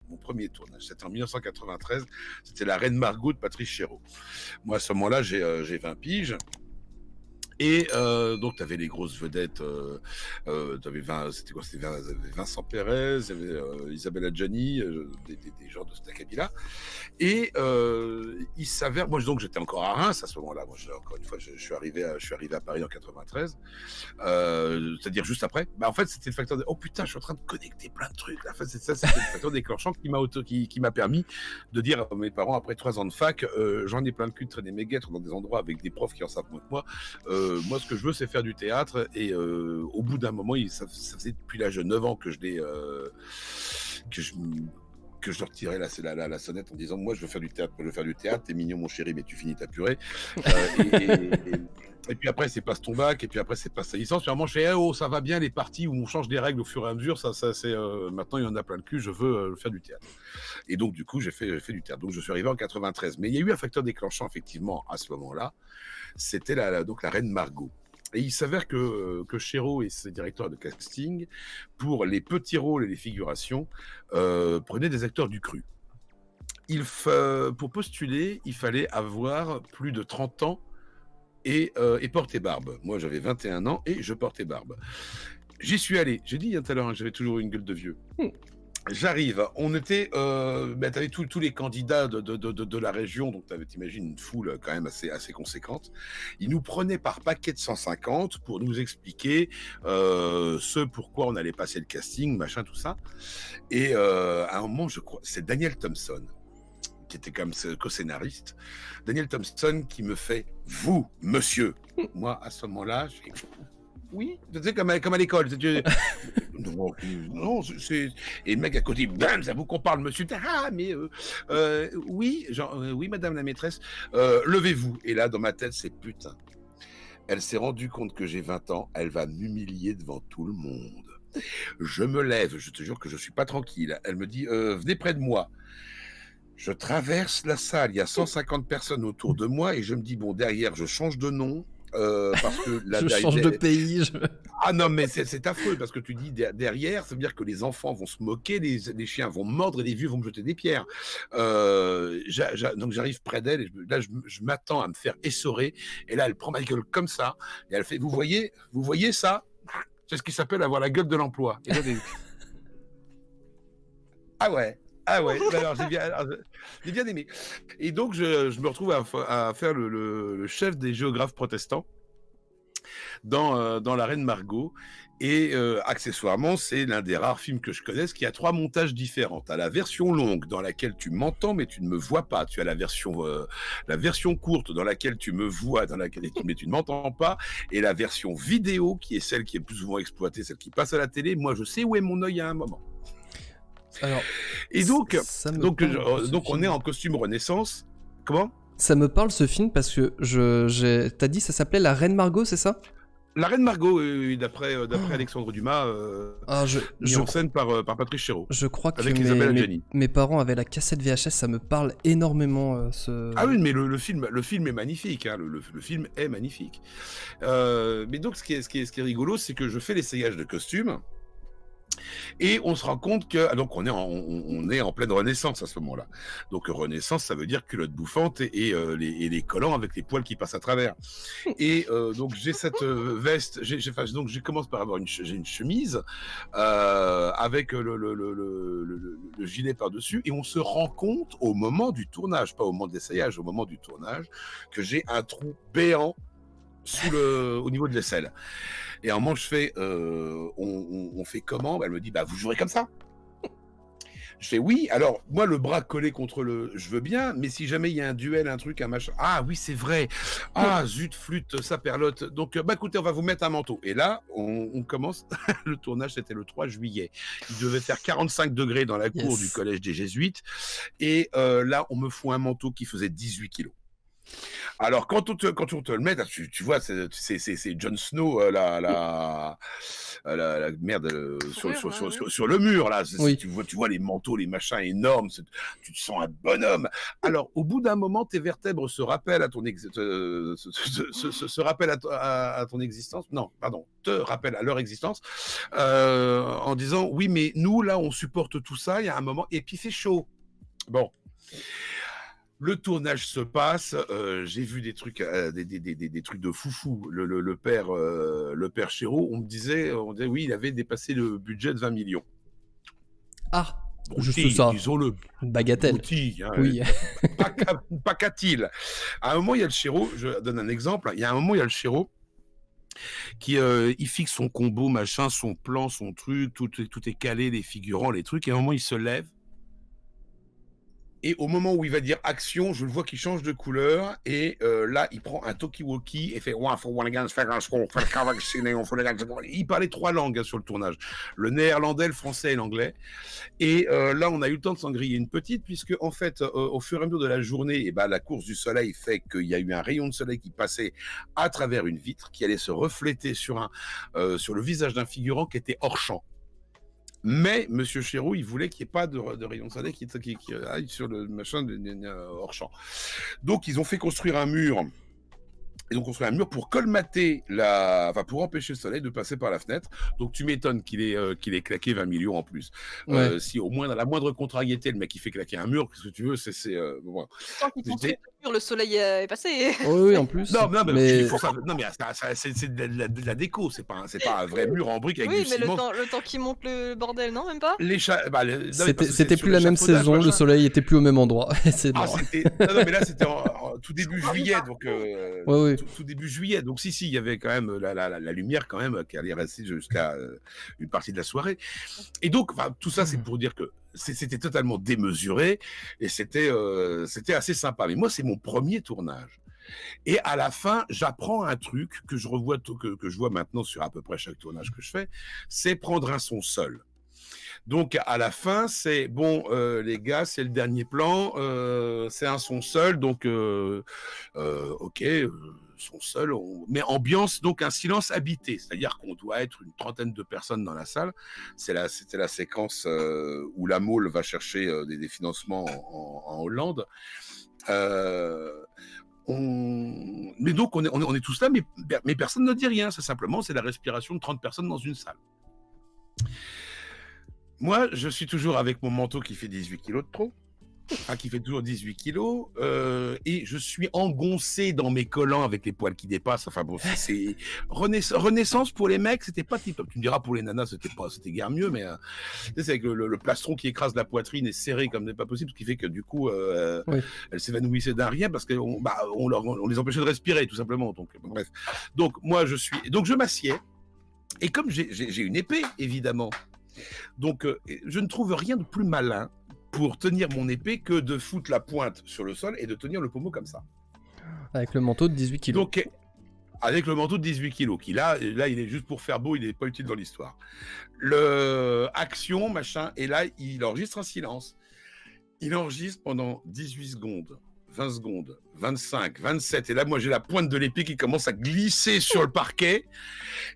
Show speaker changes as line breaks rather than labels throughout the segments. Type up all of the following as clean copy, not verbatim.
mon premier tournage. C'était en 1993. C'était La Reine Margot de Patrice Chéreau. Moi, à ce moment-là, j'ai 20 piges. Et donc, tu avais les grosses vedettes. C'était quoi? C'était Vincent Pérez, il y avait Isabelle Adjani, des gens de cet acabit-là. Et il s'avère, moi donc j'étais encore à Reims à ce moment-là. Moi, encore une fois, je suis arrivé à Paris en 93, c'est-à-dire juste après. Bah, en fait, c'était le facteur de oh putain, je suis en train de connecter plein de trucs. En fait, c'était le facteur déclenchant qui m'a permis de dire à mes parents après 3 ans de fac, j'en ai plein le cul de traîner mes guêtres dans des endroits avec des profs qui en savent moins que moi. Moi, ce que je veux, c'est faire du théâtre. Et au bout d'un moment, ça faisait depuis l'âge de 9 ans que je leur tirais la sonnette en disant moi je veux faire du théâtre, t'es mignon mon chéri mais tu finis ta purée. Et puis après c'est passe ton bac, et puis après c'est passe ta licence, puis à un moment je fais oh ça va bien les parties où on change des règles au fur et à mesure, ça c'est maintenant il y en a plein le cul, je veux faire du théâtre. Et donc du coup j'ai fait du théâtre, donc je suis arrivé en 93. Mais il y a eu un facteur déclenchant effectivement à ce moment-là, c'était donc la Reine Margot. Et il s'avère que Chéreau et ses directeurs de casting, pour les petits rôles et les figurations, prenaient des acteurs du cru. Pour postuler, il fallait avoir plus de 30 ans et porter barbe. Moi, j'avais 21 ans et je portais barbe. J'y suis allé. J'ai dit tout à l'heure, j'avais toujours une gueule de vieux. J'arrive, on était, t'avais tous les candidats de la région, donc t'imagines une foule quand même assez conséquente. Ils nous prenaient par paquet de 150 pour nous expliquer ce pourquoi on allait passer le casting, machin, tout ça. Et à un moment, je crois, c'est Daniel Thompson, qui était comme co-scénariste. Daniel Thompson qui me fait « Vous, monsieur !» Moi, à ce moment-là, je fais « Oui !» Tu sais, comme à l'école. Non, c'est... Et le mec à côté, bam, ça vous qu'on parle, monsieur. Ah, mais oui, oui, madame la maîtresse, levez-vous. Et là, dans ma tête, c'est putain. Elle s'est rendue compte que j'ai 20 ans, elle va m'humilier devant tout le monde. Je me lève, je te jure que je suis pas tranquille. Elle me dit, venez près de moi. Je traverse la salle, il y a 150 personnes autour de moi et je me dis, bon, derrière, je change de nom. Parce que
je change de pays.
Ah non, mais c'est affreux parce que tu dis derrière, ça veut dire que les enfants vont se moquer, les chiens vont mordre et les vieux vont me jeter des pierres. Donc j'arrive près d'elle et là je m'attends à me faire essorer. Et là, elle prend ma gueule comme ça et elle fait vous voyez ça? C'est ce qui s'appelle avoir la gueule de l'emploi. Et là, Ah ouais, alors j'ai bien aimé. Et donc je me retrouve à faire le chef des géographes protestants dans La Reine Margot. Et accessoirement, c'est l'un des rares films que je connaisse qui a 3 montages différents. Tu as la version longue dans laquelle tu m'entends mais tu ne me vois pas. Tu as la version courte dans laquelle tu me vois, mais tu ne m'entends pas. Et la version vidéo qui est celle qui est le plus souvent exploitée, celle qui passe à la télé. Moi, je sais où est mon œil à un moment.
Alors,
et donc on est en costume Renaissance. Comment ?
Ça me parle ce film parce que t'as dit ça s'appelait La Reine Margot, c'est ça ?
La Reine Margot, d'après Alexandre Dumas, mis en scène par Patrice Chéreau.
Je crois que
avec
mes parents avaient la cassette VHS, ça me parle énormément.
Ah oui, mais le film est magnifique. Hein, le film est magnifique. Mais donc, ce qui est rigolo, c'est que je fais l'essayage de costumes. Et on se rend compte que donc on est en pleine Renaissance à ce moment-là. Donc Renaissance, ça veut dire culotte bouffante et les collants avec les poils qui passent à travers. Et donc j'ai cette veste. Donc je commence par avoir j'ai une chemise avec le gilet par-dessus. Et on se rend compte au moment du tournage, pas au moment de l'essayage, au moment du tournage, que j'ai un trou béant au niveau de l'aisselle. Et à un moment, je fais, on fait comment ? Elle me dit, vous jouerez comme ça ? Je fais oui. Alors, moi, le bras collé contre je veux bien, mais si jamais il y a un duel, un truc, un machin. Ah oui, c'est vrai. Ah, zut, flûte, ça perlote. Donc, écoutez, on va vous mettre un manteau. Et là, on commence. Le tournage, c'était le 3 juillet. Il devait faire 45 degrés dans la cour du collège des Jésuites. Et là, on me fout un manteau qui faisait 18 kilos. Alors, quand on te le met, là, tu vois, c'est Jon Snow, la merde,
Fourrure, là, oui.
sur le mur, là.
Oui.
Tu vois les manteaux, les machins énormes, tu te sens un bonhomme. Alors, au bout d'un moment, tes vertèbres se rappellent à ton se rappellent à ton existence. Non, pardon, te rappellent à leur existence, en disant, oui, mais nous, là, on supporte tout ça, il y a un moment, et puis c'est chaud. Bon. Le tournage se passe, j'ai vu des trucs, des trucs de foufou. Le père Chéreau, on disait, oui, il avait dépassé le budget de 20 millions.
Ah,
Broutilles,
juste ça.
disons-le.
Une bagatelle.
Broutilles, hein,
Oui.
pas qu'a-t-il. À un moment, il y a le Chéreau, je donne un exemple, il y a un moment, il y a le Chéreau qui il fixe son combo, machin, son plan, son truc, tout est calé, les figurants, les trucs, et à un moment, il se lève. Et au moment où il va dire action, je le vois qu'il change de couleur. Et là, il prend un talkie-walkie et fait. Il parlait 3 langues, hein, sur le tournage: le néerlandais, le français et l'anglais. Et là, on a eu le temps de s'en griller une petite, puisque en fait, au fur et à mesure de la journée, et la course du soleil fait qu'il y a eu un rayon de soleil qui passait à travers une vitre, qui allait se refléter sur le visage d'un figurant qui était hors champ. Mais Monsieur Chéreau, il voulait qu'il n'y ait pas de rayon de soleil qui aille sur le machin hors champ. Donc, ils ont fait construire un mur. Ils ont construit un mur pour colmater pour empêcher le soleil de passer par la fenêtre. Donc, tu m'étonnes qu'il ait claqué 20 millions en plus.
Ouais.
Si au moins, dans la moindre contrariété, le mec, il fait claquer un mur, qu'est-ce que tu veux, bon.
Tant qu'il construit le mur, le soleil est passé.
Oui, en plus.
Non,
mais
c'est de la déco, c'est pas un vrai mur en briques avec du ciment.
Oui, mais le temps qu'il monte le bordel, non, même pas.
C'était plus la même saison, le soleil était plus au même endroit. C'est
non, mais là, c'était tout début juillet, donc
oui.
tout début juillet. Donc si, il y avait quand même la lumière quand même qui allait rester jusqu'à une partie de la soirée. Et donc, tout ça, c'est pour dire que c'était totalement démesuré et c'était assez sympa. Mais moi, c'est mon premier tournage. Et à la fin, j'apprends un truc que je revois, que je vois maintenant sur à peu près chaque tournage que je fais, c'est prendre un son seul. Donc à la fin, c'est bon, les gars, c'est le dernier plan, c'est un son seul, donc ok, son seul, mais ambiance, donc un silence habité, c'est-à-dire qu'on doit être une trentaine de personnes dans la salle. C'était la séquence où la Mole va chercher des financements en Hollande. Mais donc on est tous là, mais personne ne dit rien. C'est simplement, c'est la respiration de 30 personnes dans une salle. Moi, je suis toujours avec mon manteau qui fait 18 kilos de trop, qui fait toujours 18 kilos, et je suis engoncé dans mes collants avec les poils qui dépassent. Enfin bon, c'est Renaissance pour les mecs, c'était pas tip top. Tu me diras, pour les nanas, c'était guère mieux, mais c'est avec le plastron qui écrase la poitrine et serré comme n'est pas possible, ce qui fait que du coup, elles s'évanouissaient d'un rien parce qu'on les empêchait de respirer, tout simplement. Donc bref. Donc moi, je m'assieds, et comme j'ai une épée, évidemment. Donc, je ne trouve rien de plus malin pour tenir mon épée que de foutre la pointe sur le sol et de tenir le pommeau comme ça.
Avec le manteau de 18 kilos.
Donc, avec le manteau de 18 kilos, qui là, il est juste pour faire beau, il n'est pas utile dans l'histoire. Action, machin, et là, il enregistre un silence. Il enregistre pendant 18 secondes. 20 secondes, 25, 27, et là, moi, j'ai la pointe de l'épée qui commence à glisser sur le parquet,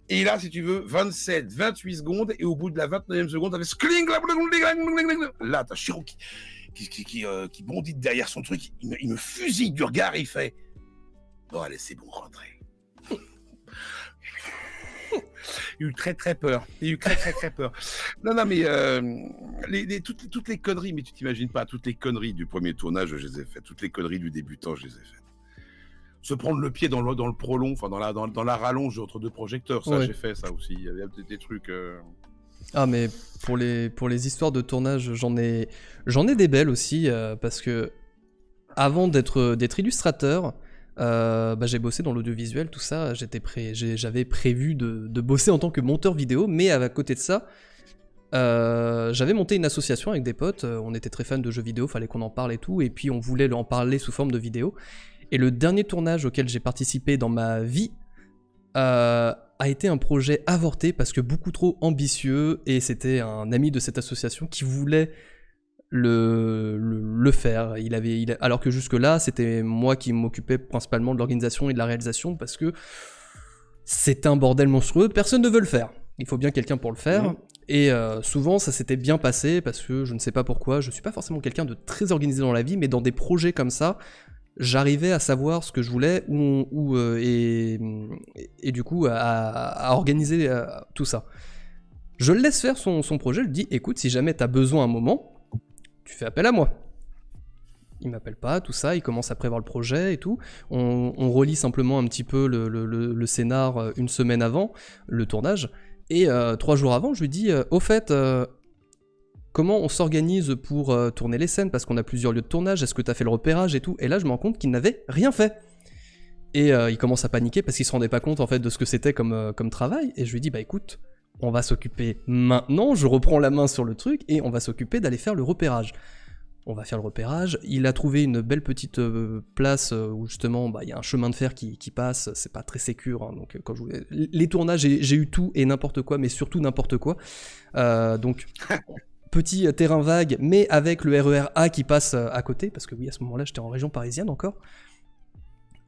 et là, si tu veux, 27, 28 secondes, et au bout de la 29e seconde, t'avais skling, là, t'as Chéreau qui bondit derrière son truc, il me fusille du regard, et il fait « Bon, allez, c'est bon, rentrez. » Il a eu très très peur. Non, mais toutes les conneries, mais tu t'imagines pas, toutes les conneries du premier tournage, je les ai faites. Toutes les conneries du débutant, je les ai faites. Se prendre le pied dans le prolong, enfin dans la rallonge entre deux projecteurs, ça, j'ai fait ça aussi. Il y avait des trucs.
Ah, mais pour les histoires de tournage, j'en ai des belles aussi, parce que avant d'être illustrateur, j'ai bossé dans l'audiovisuel, tout ça. J'avais prévu de bosser en tant que monteur vidéo, mais à côté de ça, j'avais monté une association avec des potes. On était très fans de jeux vidéo, fallait qu'on en parle et tout, et puis on voulait en parler sous forme de vidéo. Et le dernier tournage auquel j'ai participé dans ma vie a été un projet avorté parce que beaucoup trop ambitieux, et c'était un ami de cette association qui voulait le faire. Alors que jusque-là, c'était moi qui m'occupais principalement de l'organisation et de la réalisation, parce que c'est un bordel monstrueux, personne ne veut le faire. Il faut bien quelqu'un pour le faire. Et souvent, ça s'était bien passé, parce que je ne sais pas pourquoi, je suis pas forcément quelqu'un de très organisé dans la vie, mais dans des projets comme ça, j'arrivais à savoir ce que je voulais, et du coup, à organiser tout ça. Je le laisse faire son projet, je lui dis, écoute, si jamais t'as besoin un moment, tu fais appel à moi. Il m'appelle pas, tout ça, il commence à prévoir le projet et tout. On relit simplement un petit peu le scénar une semaine avant le tournage. Et 3 jours avant, je lui dis, au fait, comment on s'organise pour tourner les scènes, parce qu'on a plusieurs lieux de tournage, est-ce que t'as fait le repérage et tout. Et là, je me rends compte qu'il n'avait rien fait. Et il commence à paniquer parce qu'il se rendait pas compte en fait de ce que c'était comme travail. Et je lui dis, bah écoute, on va s'occuper maintenant, je reprends la main sur le truc et on va s'occuper d'aller faire le repérage. On va faire le repérage, il a trouvé une belle petite place où justement il y a un chemin de fer qui passe, c'est pas très sécure, hein, donc quand les tournages j'ai eu tout et n'importe quoi, mais surtout n'importe quoi. Donc petit terrain vague, mais avec le RER A qui passe à côté, parce que oui, à ce moment-là j'étais en région parisienne encore.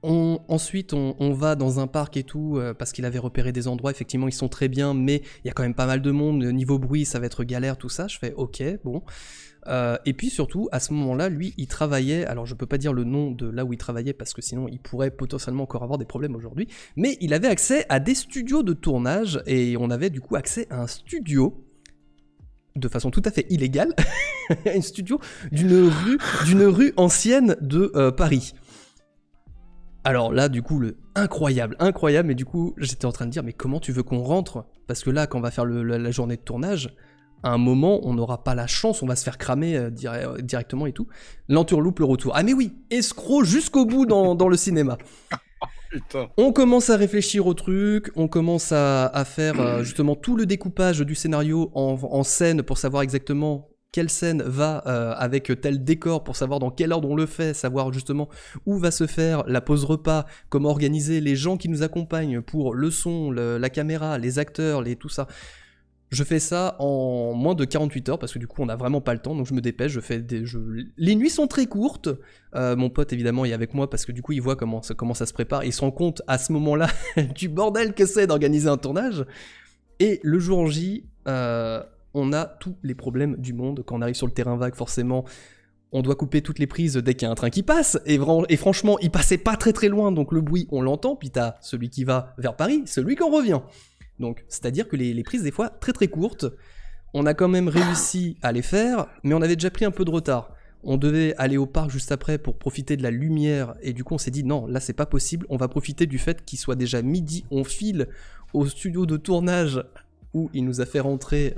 Ensuite, on va dans un parc et tout, parce qu'il avait repéré des endroits, effectivement, ils sont très bien, mais il y a quand même pas mal de monde, niveau bruit, ça va être galère, tout ça. Je fais, ok, bon. Et puis surtout, à ce moment-là, lui, il travaillait, alors je peux pas dire le nom de là où il travaillait, parce que sinon, il pourrait potentiellement encore avoir des problèmes aujourd'hui, mais il avait accès à des studios de tournage, et on avait du coup accès à un studio, de façon tout à fait illégale, un studio d'une rue ancienne de Paris. Alors là, du coup, incroyable, mais du coup, j'étais en train de dire, mais comment tu veux qu'on rentre? Parce que là, quand on va faire la journée de tournage, à un moment, on n'aura pas la chance, on va se faire cramer directement et tout. L'entourloupe, le retour. Ah mais oui, escroc jusqu'au bout dans le cinéma.
Putain.
On commence à réfléchir au truc, on commence à faire justement tout le découpage du scénario en scène pour savoir exactement quelle scène va avec tel décor, pour savoir dans quel ordre on le fait, savoir justement où va se faire la pause repas, comment organiser les gens qui nous accompagnent pour le son, la caméra, les acteurs, tout ça. Je fais ça en moins de 48 heures parce que du coup on n'a vraiment pas le temps, donc je me dépêche, les nuits sont très courtes, mon pote évidemment est avec moi parce que du coup il voit comment ça se prépare, il se rend compte à ce moment-là du bordel que c'est d'organiser un tournage, et le jour J, on a tous les problèmes du monde. Quand on arrive sur le terrain vague, forcément, on doit couper toutes les prises dès qu'il y a un train qui passe. Et franchement, il passait pas très très loin, donc le bruit, on l'entend. Puis t'as celui qui va vers Paris, celui qui en revient. Donc, c'est-à-dire que les prises, des fois, très très courtes. On a quand même réussi à les faire, mais on avait déjà pris un peu de retard. On devait aller au parc juste après pour profiter de la lumière. Et du coup, on s'est dit, non, là, c'est pas possible. On va profiter du fait qu'il soit déjà midi. On file au studio de tournage où il nous a fait rentrer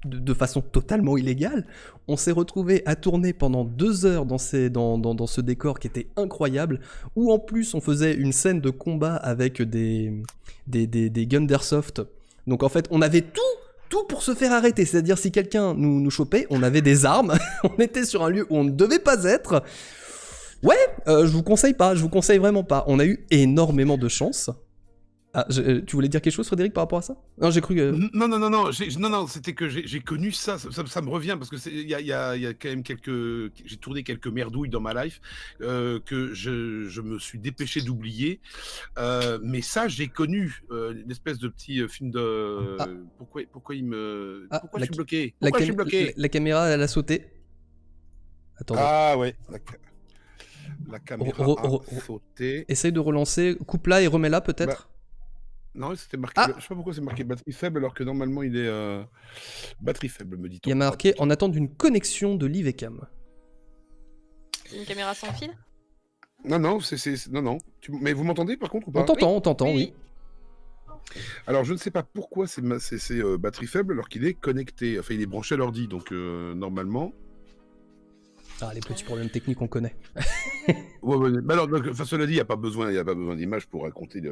de façon totalement illégale. On s'est retrouvé à tourner pendant 2 heures dans ce décor qui était incroyable, où en plus on faisait une scène de combat avec des guns d'airsoft. Donc en fait on avait tout pour se faire arrêter, c'est-à-dire si quelqu'un nous chopait, on avait des armes, on était sur un lieu où on ne devait pas être. Ouais, je vous conseille vraiment pas. On a eu énormément de chance. Ah, tu voulais dire quelque chose, Frédéric, par rapport à ça? Non, j'ai cru que...
Non, c'était que j'ai connu ça me revient, parce que il y a quand même j'ai tourné quelques merdouilles dans ma life que je me suis dépêché d'oublier, mais ça, j'ai connu une espèce de petit film de... Pourquoi je suis bloqué? Pourquoi je suis bloqué?
La caméra, elle a sauté. Attendez.
Ah ouais, la caméra a sauté.
Essaye de relancer, coupe-la et remets-la peut-être.
Non, c'était marqué. Je sais pas pourquoi c'est marqué batterie faible alors que normalement il est batterie faible, me dit-on.
Il y a marqué en attente d'une connexion de l'Ivecam.
Une caméra sans fil?
Non, non. Mais vous m'entendez par contre ou pas?
On t'entend, oui.
Alors je ne sais pas pourquoi c'est batterie faible alors qu'il est connecté. Enfin, il est branché à l'ordi, donc normalement.
Ah, les petits problèmes techniques, on connaît.
Ouais, mais alors, cela dit, il n'y a pas besoin d'image pour raconter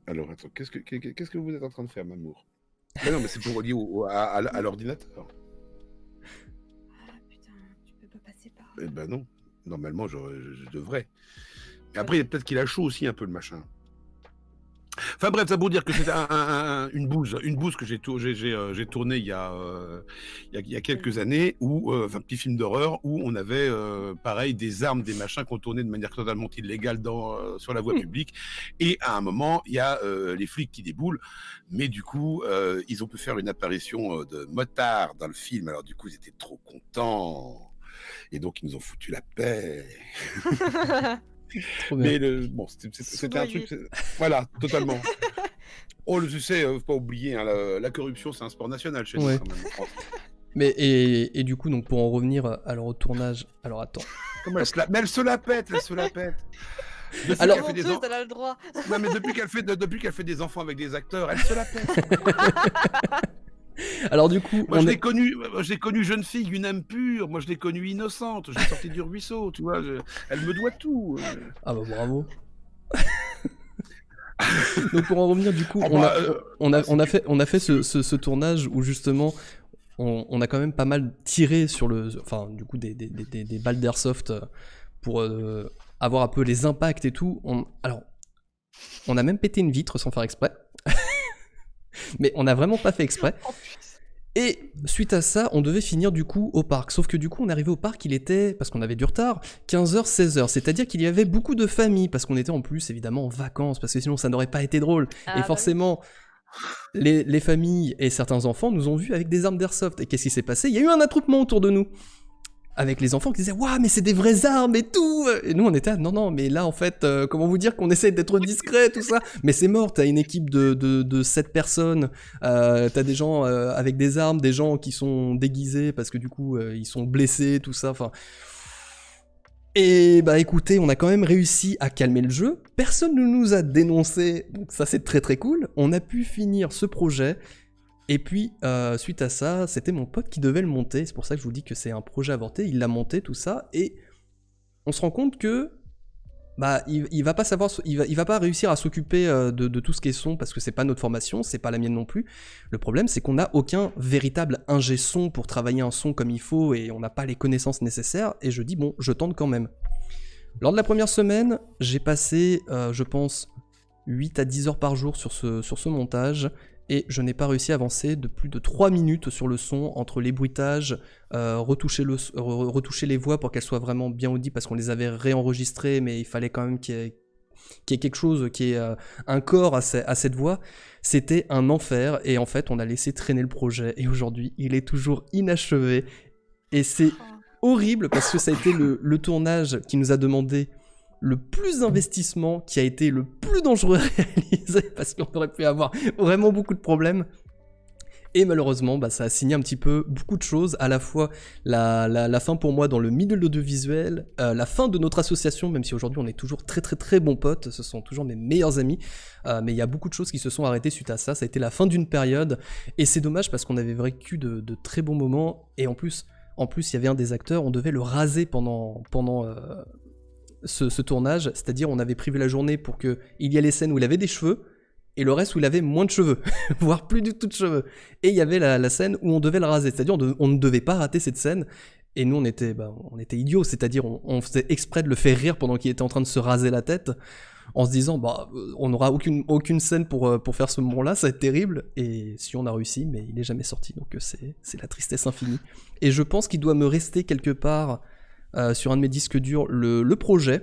Alors, attends, qu'est-ce que vous êtes en train de faire, Mamour? Non, mais c'est pour relier à l'ordinateur.
Ah putain, tu peux pas passer par...
Eh ben non, normalement, je devrais. Mais après, peut-être qu'il a chaud aussi un peu, le machin. Enfin bref, ça pour dire que c'était une bouse que j'ai tournée il y a quelques années, où un petit film d'horreur où on avait pareil des armes, des machins qu'on tournait de manière totalement illégale sur la voie publique. Et à un moment, il y a les flics qui déboulent, mais du coup, ils ont pu faire une apparition de motard dans le film. Alors du coup, ils étaient trop contents. Et donc, ils nous ont foutu la paix.
Trop bien.
Mais bon, c'était un truc... Voilà, totalement. Oh, je sais, faut pas oublier, hein, la corruption, c'est un sport national chez nous,
Ouais.
quand même, en France.
Mais et du coup, donc pour en revenir à leur tournage, alors attends.
Comment mais elle se la pète, elle se la pète. Depuis
Alors-
qu'elle fait des
Honteuse, elle a le droit.
Non, mais depuis qu'elle fait des enfants avec des acteurs, elle se la pète.
Alors du coup,
Moi, je l'ai connue jeune fille, une âme pure. Moi, je l'ai connue innocente. Je l'ai sortie du ruisseau, tu vois. Elle me doit tout.
Ah bah bravo. Donc pour en revenir, du coup,
Ah
on
bah,
a fait ce tournage où justement on a quand même pas mal tiré sur enfin du coup des balles d'airsoft pour avoir un peu les impacts et tout. Alors on a même pété une vitre sans faire exprès. Mais on n'a vraiment pas fait exprès.
En plus.
Et suite à ça, on devait finir du coup au parc. Sauf que du coup, on est arrivé au parc, il était, parce qu'on avait du retard, 15h, 16h. C'est-à-dire qu'il y avait beaucoup de familles, parce qu'on était en plus évidemment en vacances, parce que sinon ça n'aurait pas été drôle.
Ah,
Et
bah
forcément, les familles et certains enfants nous ont vus avec des armes d'airsoft. Et qu'est-ce qui s'est passé? Il y a eu un attroupement autour de nous. Avec les enfants qui disaient « Waouh, mais c'est des vraies armes et tout !» Et nous, on était « Non, mais là, en fait, comment vous dire qu'on essaie d'être discret, tout ça ?» Mais c'est mort, t'as une équipe de 7 personnes, t'as des gens avec des armes, des gens qui sont déguisés parce que du coup, ils sont blessés, tout ça, enfin... Et bah écoutez, on a quand même réussi à calmer le jeu, personne ne nous a dénoncé, donc ça c'est très très cool, on a pu finir ce projet... Et puis, suite à ça, c'était mon pote qui devait le monter, c'est pour ça que je vous dis que c'est un projet avorté, il l'a monté, tout ça, et on se rend compte que, bah, il va pas savoir, il va pas réussir à s'occuper de tout ce qui est son, parce que c'est pas notre formation, c'est pas la mienne non plus. Le problème, c'est qu'on n'a aucun véritable ingé son pour travailler un son comme il faut, et on n'a pas les connaissances nécessaires, et je dis, bon, je tente quand même. Lors de la première semaine, j'ai passé, je pense, 8 à 10 heures par jour sur ce montage, et je n'ai pas réussi à avancer de plus de 3 minutes sur le son, entre les bruitages, retoucher les voix pour qu'elles soient vraiment bien audibles, parce qu'on les avait réenregistrées, mais il fallait quand même qu'il y ait quelque chose, qu'il y ait un corps à cette voix. C'était un enfer, et en fait on a laissé traîner le projet, et aujourd'hui il est toujours inachevé, et c'est horrible, parce que ça a été le tournage qui nous a demandé le plus d'investissement, qui a été le plus dangereux à réaliser, parce qu'on aurait pu avoir vraiment beaucoup de problèmes. Et malheureusement, bah, ça a signé un petit peu beaucoup de choses, à la fois la fin pour moi dans le milieu de l'audiovisuel, la fin de notre association, même si aujourd'hui on est toujours très très très bons potes, ce sont toujours mes meilleurs amis, mais il y a beaucoup de choses qui se sont arrêtées suite à ça, ça a été la fin d'une période, et c'est dommage parce qu'on avait vécu de très bons moments, et en plus il y avait un des acteurs, on devait le raser pendant ce tournage, c'est-à-dire on avait prévu la journée pour qu'il y ait les scènes où il avait des cheveux, et le reste où il avait moins de cheveux, voire plus du tout de cheveux. Et il y avait la scène où on devait le raser, c'est-à-dire on ne devait pas rater cette scène, et nous on était idiots, c'est-à-dire on faisait exprès de le faire rire pendant qu'il était en train de se raser la tête, en se disant bah on n'aura aucune scène pour faire ce moment-là, ça va être terrible, et si on a réussi, mais il est jamais sorti, donc c'est la tristesse infinie. Et je pense qu'il doit me rester quelque part sur un de mes disques durs le projet,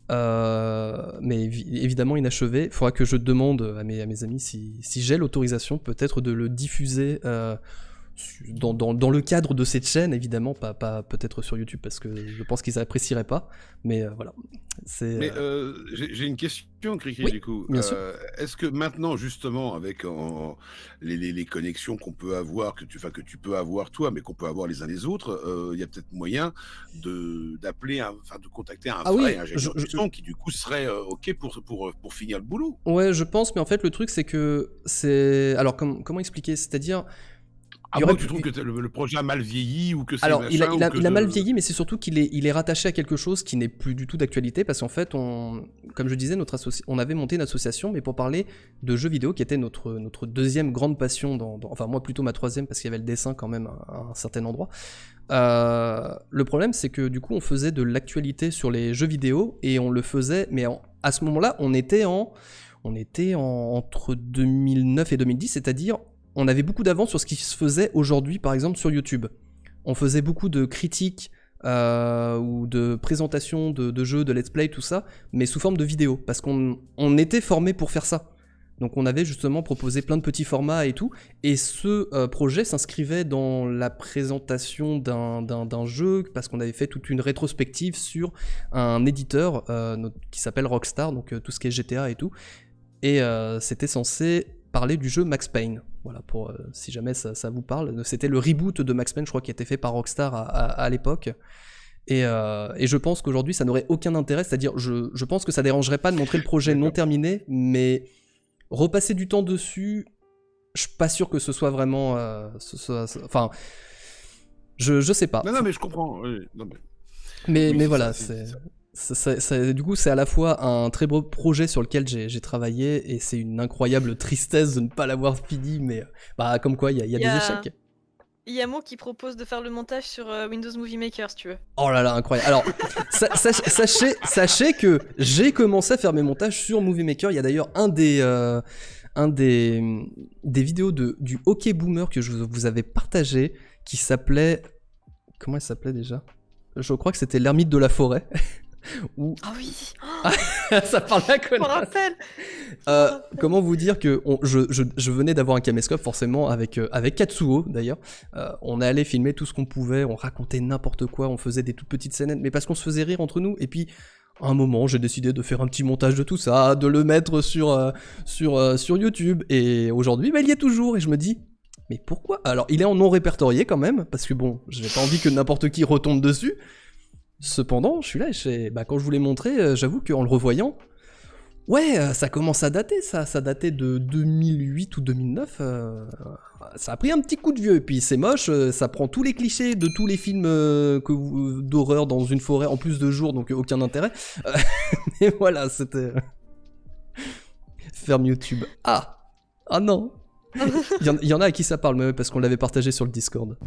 mais évidemment inachevé. Il faudra que je demande à mes amis si j'ai l'autorisation peut-être de le diffuser dans le cadre de cette chaîne, évidemment, pas peut-être sur YouTube, parce que je pense qu'ils apprécieraient pas, mais voilà.
Mais j'ai une question, Cricri,
oui,
du coup.
bien sûr.
Est-ce que maintenant, justement, avec les connexions qu'on peut avoir, que tu peux avoir toi, mais qu'on peut avoir les uns les autres, il y a peut-être moyen de contacter un vrai ingénieur du son qui, du coup, serait OK pour finir le boulot.
Ouais, je pense, mais en fait, le truc, c'est que Alors, comment expliquer? C'est-à-dire...
Tu trouves que le projet a mal vieilli ou que c'est
Alors, il a mal
vieilli,
vieilli, mais c'est surtout qu'il est rattaché à quelque chose qui n'est plus du tout d'actualité, parce qu'en fait, comme je disais, on avait monté une association, mais pour parler de jeux vidéo, qui était notre deuxième grande passion, enfin moi plutôt ma troisième, parce qu'il y avait le dessin quand même à un certain endroit. Le problème, c'est que du coup, on faisait de l'actualité sur les jeux vidéo, et on le faisait, mais à ce moment-là, on était On était entre 2009 et 2010, c'est-à-dire on avait beaucoup d'avance sur ce qui se faisait aujourd'hui, par exemple, sur YouTube. On faisait beaucoup de critiques ou de présentations de jeux, de let's play, tout ça, mais sous forme de vidéo, parce qu'on était formé pour faire ça. Donc on avait justement proposé plein de petits formats et tout, et ce projet s'inscrivait dans la présentation d'un jeu, parce qu'on avait fait toute une rétrospective sur un éditeur qui s'appelle Rockstar, donc tout ce qui est GTA et tout, et c'était censé parler du jeu Max Payne. Voilà, pour si jamais ça vous parle. C'était le reboot de Max Payne, je crois, qui a été fait par Rockstar à l'époque. Et je pense qu'aujourd'hui, ça n'aurait aucun intérêt. C'est-à-dire, je pense que ça dérangerait pas de montrer le projet non terminé, mais repasser du temps dessus, je suis pas sûr que ce soit vraiment... Enfin, je sais pas.
Non, mais je comprends. Oui, non,
Mais
oui,
voilà,
c'est
du coup, c'est à la fois un très beau projet sur lequel j'ai travaillé, et c'est une incroyable tristesse de ne pas l'avoir fini, mais comme quoi, il y a des échecs.
Il y a Mo qui propose de faire le montage sur Windows Movie Maker, si tu veux.
Oh là là, incroyable. Alors, sachez que j'ai commencé à faire mes montages sur Movie Maker. Il y a d'ailleurs un des vidéos du Hockey Boomer que je vous avais partagé, qui s'appelait... Comment elle s'appelait déjà ? Je crois que c'était l'ermite de la forêt.
Ah oui.
Ça parle à
Je me rappelle.
Comment vous dire que je venais d'avoir un caméscope, forcément, avec Katsuo d'ailleurs. On allait filmer tout ce qu'on pouvait, on racontait n'importe quoi, on faisait des toutes petites scènes, mais parce qu'on se faisait rire entre nous. Et puis à un moment, j'ai décidé de faire un petit montage de tout ça, de le mettre sur YouTube, et aujourd'hui il y est toujours, et je me dis, mais pourquoi ? Alors il est en non répertorié quand même, parce que bon, j'ai pas envie que n'importe qui retombe dessus. Cependant, je suis là, et quand je vous l'ai montré, j'avoue qu'en le revoyant, ouais, ça commence à dater, ça datait de 2008 ou 2009, ça a pris un petit coup de vieux, et puis c'est moche, ça prend tous les clichés de tous les films d'horreur dans une forêt en plus de jour, donc aucun intérêt. Et voilà, c'était... Ferme YouTube. Ah non. Il y en a à qui ça parle, mais parce qu'on l'avait partagé sur le Discord.